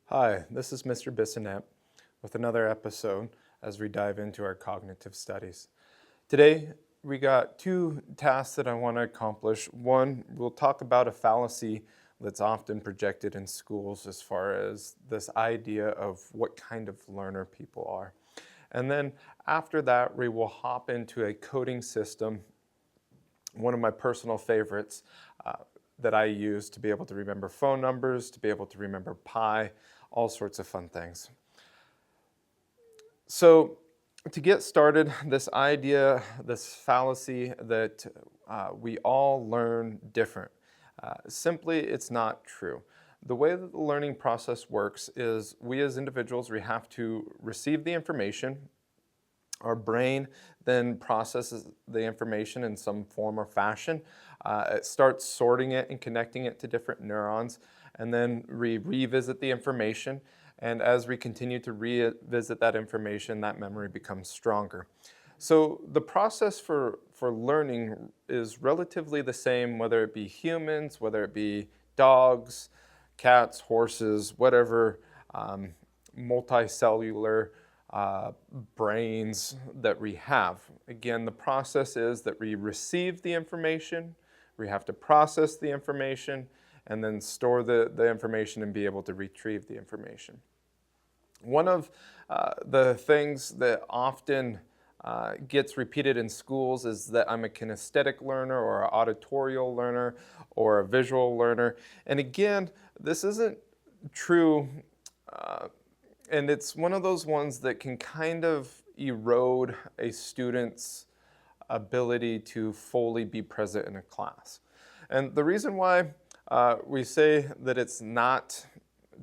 Hi, this is Mr. Bissonette with another episode as we dive into our cognitive studies. Today, we got two tasks that I want to accomplish. One, we'll talk about a fallacy that's often projected in schools as far as this idea of what kind of learner people are. And then after that, we will hop into a coding system, one of my personal favorites that I use to be able to remember phone numbers, to be able to remember pi, all sorts of fun things. So to get started, this idea, this fallacy that we all learn different, simply it's not true. The way that the learning process works is we as individuals, we have to receive the information. Our brain then processes the information in some form or fashion. It starts sorting it and connecting it to different neurons, and then we revisit the information. And as we continue to revisit that information, that memory becomes stronger. So the process for learning is relatively the same, whether it be humans, whether it be dogs, cats, horses, whatever, multicellular brains that we have. Again, the process is that we receive the information, we have to process the information, and then store the information and be able to retrieve the information. One of the things that often gets repeated in schools is that I'm a kinesthetic learner or an auditorial learner or a visual learner. And again, this isn't true, and it's one of those ones that can kind of erode a student's ability to fully be present in a class. And the reason why we say that it's not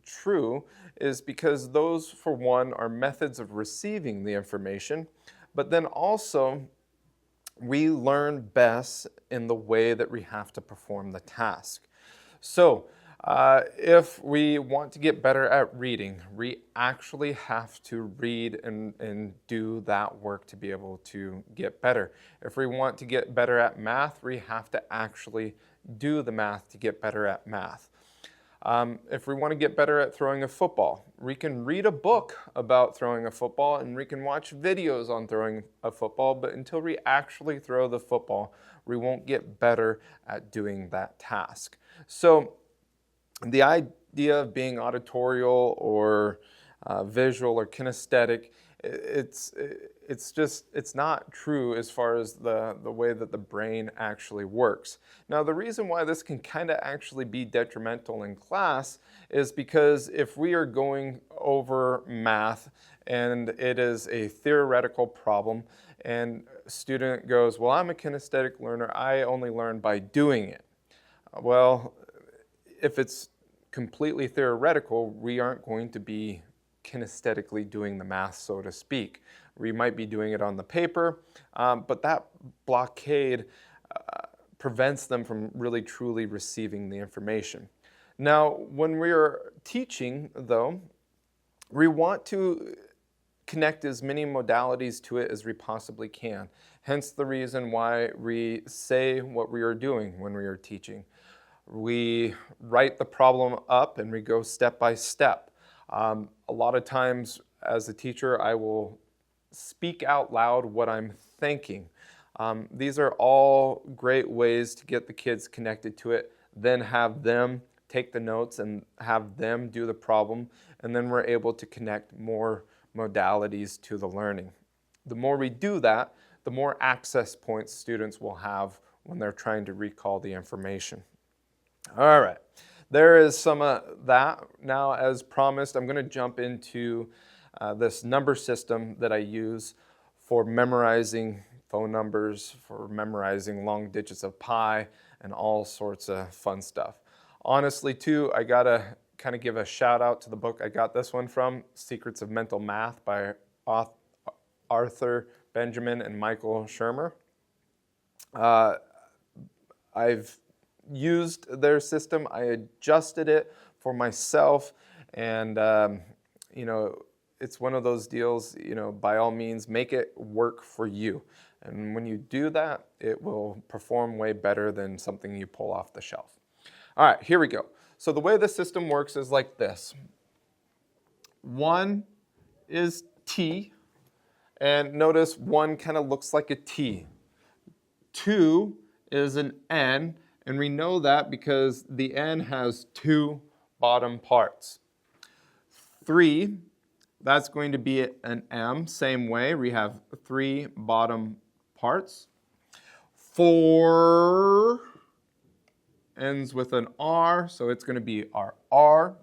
true is because those, for one, are methods of receiving the information, but then also we learn best in the way that we have to perform the task. So if we want to get better at reading, we actually have to read and do that work to be able to get better. If we want to get better at math, we have to actually do the math to get better at math. If we want to get better at throwing a football, we can read a book about throwing a football and we can watch videos on throwing a football, but until we actually throw the football, we won't get better at doing that task. So the idea of being auditorial or visual or kinesthetic, it's not true as far as the way that the brain actually works. Now, the reason why this can kind of actually be detrimental in class is because if we are going over math and it is a theoretical problem and a student goes, well, I'm a kinesthetic learner, I only learn by doing it. Well, if it's completely theoretical, we aren't going to be kinesthetically doing the math, so to speak. We might be doing it on the paper, but that blockade prevents them from really truly receiving the information. Now, when we're teaching, though, we want to connect as many modalities to it as we possibly can. Hence the reason why we say what we are doing when we are teaching. We write the problem up and we go step by step. A lot of times as a teacher, I will speak out loud what I'm thinking. These are all great ways to get the kids connected to it, then have them take the notes and have them do the problem, and then we're able to connect more modalities to the learning. The more we do that, the more access points students will have when they're trying to recall the information. All right, there is some of that. Now, as promised, I'm going to jump into this number system that I use for memorizing phone numbers, for memorizing long digits of pi, and all sorts of fun stuff. Honestly, too, I got to kind of give a shout out to the book I got this one from, Secrets of Mental Math by Arthur Benjamin and Michael Shermer. I've used their system, I adjusted it for myself, and it's one of those deals, by all means, make it work for you. And when you do that, it will perform way better than something you pull off the shelf. All right, here we go. So the way the system works is like this. 1 is T, and notice 1 kind of looks like a T. 2 is an N, and we know that because the N has 2 bottom parts. 3, that's going to be an M, same way, we have 3 bottom parts. 4 ends with an R, so it's going to be our R.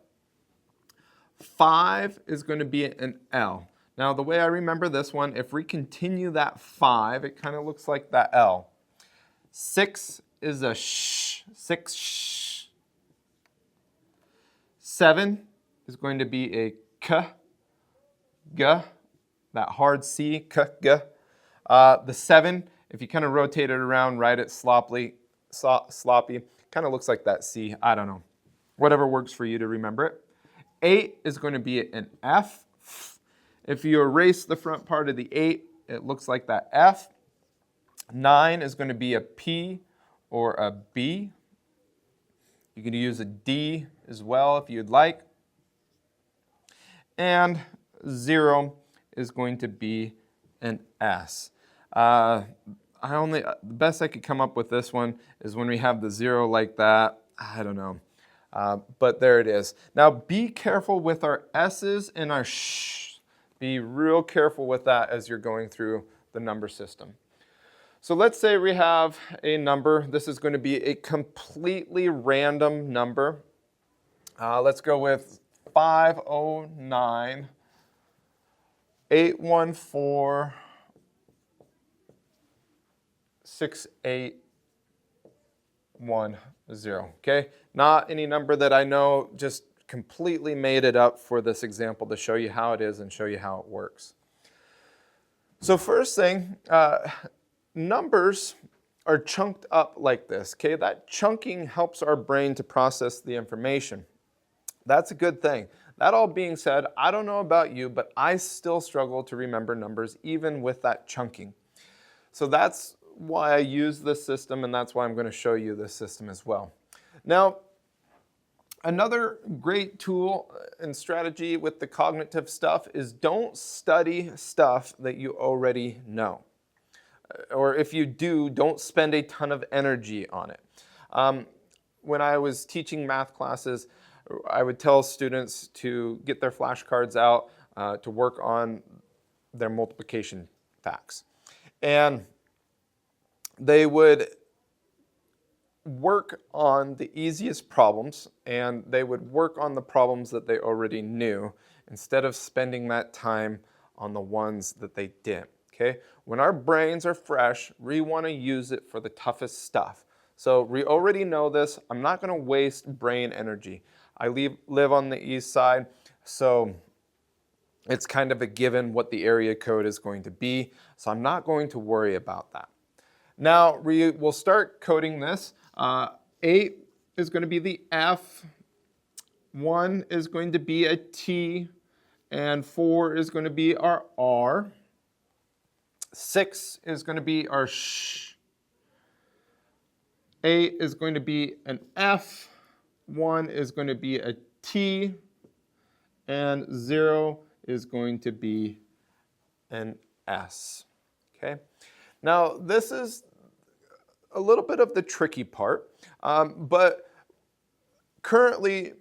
5 is going to be an L. Now, the way I remember this one, if we continue that 5, it kind of looks like that L. 6 is a sh, 6 sh. 7 is going to be a k, g, that hard C, k, g. The 7, if you kind of rotate it around, write it sloppy, kind of looks like that C, I don't know. Whatever works for you to remember it. 8 is going to be an F. If you erase the front part of the 8, it looks like that F. 9 is going to be a P or a B. You can use a D as well if you'd like. And 0 is going to be an S. The best I could come up with this one is when we have the 0 like that. I don't know. But there it is. Now be careful with our S's and our sh. Be real careful with that as you're going through the number system. So let's say we have a number. This is going to be a completely random number. Let's go with 509 814 6810. Okay, not any number that I know, just completely made it up for this example to show you how it is and show you how it works. So first thing, numbers are chunked up like this. Okay, that chunking helps our brain to process the information. That's a good thing. That all being said, I don't know about you, but I still struggle to remember numbers even with that chunking. So that's why I use this system, and that's why I'm going to show you this system as well. Now, another great tool and strategy with the cognitive stuff is don't study stuff that you already know. Or if you do, don't spend a ton of energy on it. When I was teaching math classes, I would tell students to get their flashcards out to work on their multiplication facts. And they would work on the easiest problems, and they would work on the problems that they already knew instead of spending that time on the ones that they didn't. Okay? When our brains are fresh, we want to use it for the toughest stuff. So we already know this. I'm not going to waste brain energy. I live on the east side, so it's kind of a given what the area code is going to be, so I'm not going to worry about that. Now, we will start coding this. 8 is going to be the F, 1 is going to be a T, and 4 is going to be our R. 6 is going to be our sh. 8 is going to be an F. 1 is going to be a T. And 0 is going to be an S. Okay? Now, this is a little bit of the tricky part, but currently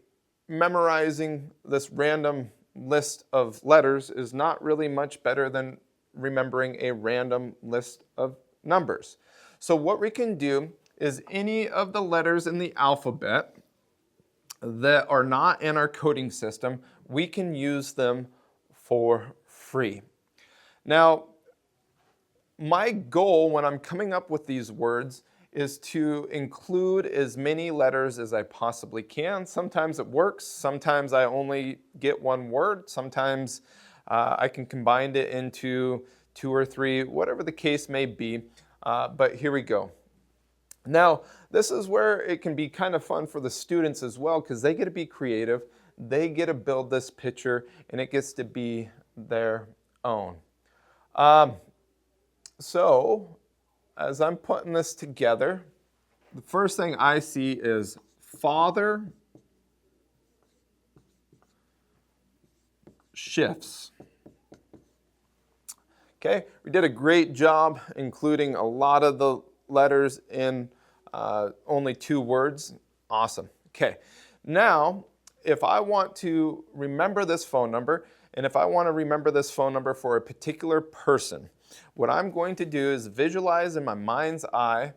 memorizing this random list of letters is not really much better than remembering a random list of numbers. So what we can do is any of the letters in the alphabet that are not in our coding system, we can use them for free. Now, my goal when I'm coming up with these words is to include as many letters as I possibly can. Sometimes it works. Sometimes I only get one word. Sometimes I can combine it into 2 or 3, whatever the case may be. But here we go. Now, this is where it can be kind of fun for the students as well, because they get to be creative. They get to build this picture, and it gets to be their own. So, as I'm putting this together, the first thing I see is father, shifts. Okay, we did a great job including a lot of the letters in only 2 words. Awesome. Okay, now if I want to remember this phone number, and if I want to remember this phone number for a particular person, what I'm going to do is visualize in my mind's eye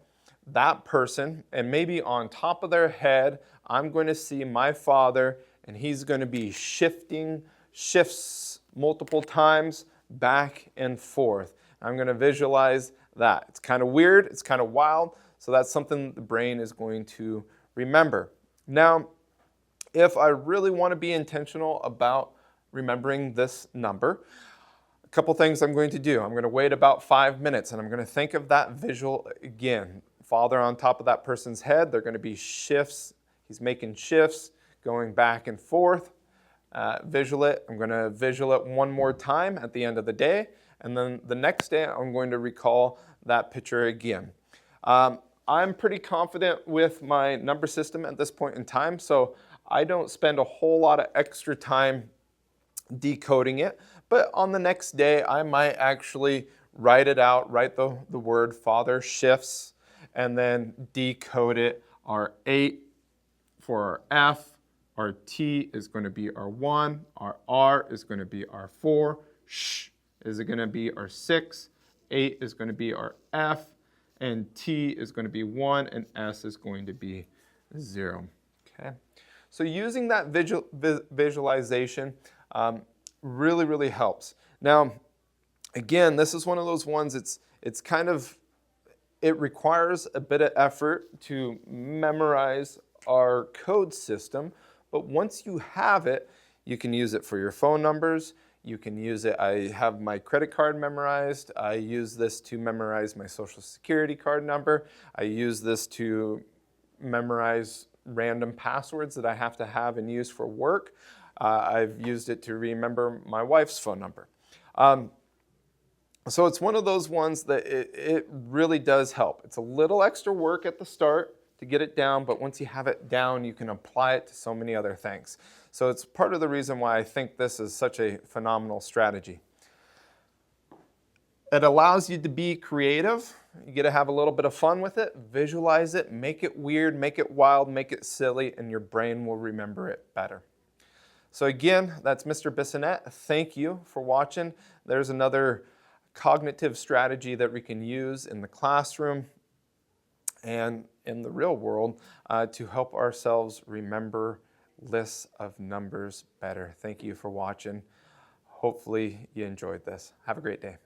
that person, and maybe on top of their head, I'm going to see my father, and he's going to be shifts multiple times back and forth. I'm going to visualize that. It's kind of weird, it's kind of wild, so that's something the brain is going to remember. Now, if I really want to be intentional about remembering this number, a couple things I'm going to do. I'm going to wait about 5 minutes and I'm going to think of that visual again. Father on top of that person's head, they're going to be shifts. He's making shifts, going back and forth. Visual it. I'm going to visual it one more time at the end of the day, and then the next day I'm going to recall that picture again. I'm pretty confident with my number system at this point in time, so I don't spend a whole lot of extra time decoding it, but on the next day I might actually write it out, write the word father shifts, and then decode it. Our 8 for our F, our T is going to be our 1, our R is going to be our 4, sh is going to be our 6, 8 is going to be our F, and T is going to be 1, and S is going to be 0. Okay, so using that visualization really, really helps. Now, again, this is one of those ones, it requires a bit of effort to memorize our code system, but once you have it, you can use it for your phone numbers, you can use it, I have my credit card memorized, I use this to memorize my social security card number, I use this to memorize random passwords that I have to have and use for work. I've used it to remember my wife's phone number. So it's one of those ones that it really does help. It's a little extra work at the start to get it down, but once you have it down, you can apply it to so many other things. So it's part of the reason why I think this is such a phenomenal strategy. It allows you to be creative. You get to have a little bit of fun with it, visualize it, make it weird, make it wild, make it silly, and your brain will remember it better. So again, that's Mr. Bissonette. Thank you for watching. There's another cognitive strategy that we can use in the classroom and in the real world to help ourselves remember lists of numbers better. Thank you for watching. Hopefully you enjoyed this. Have a great day.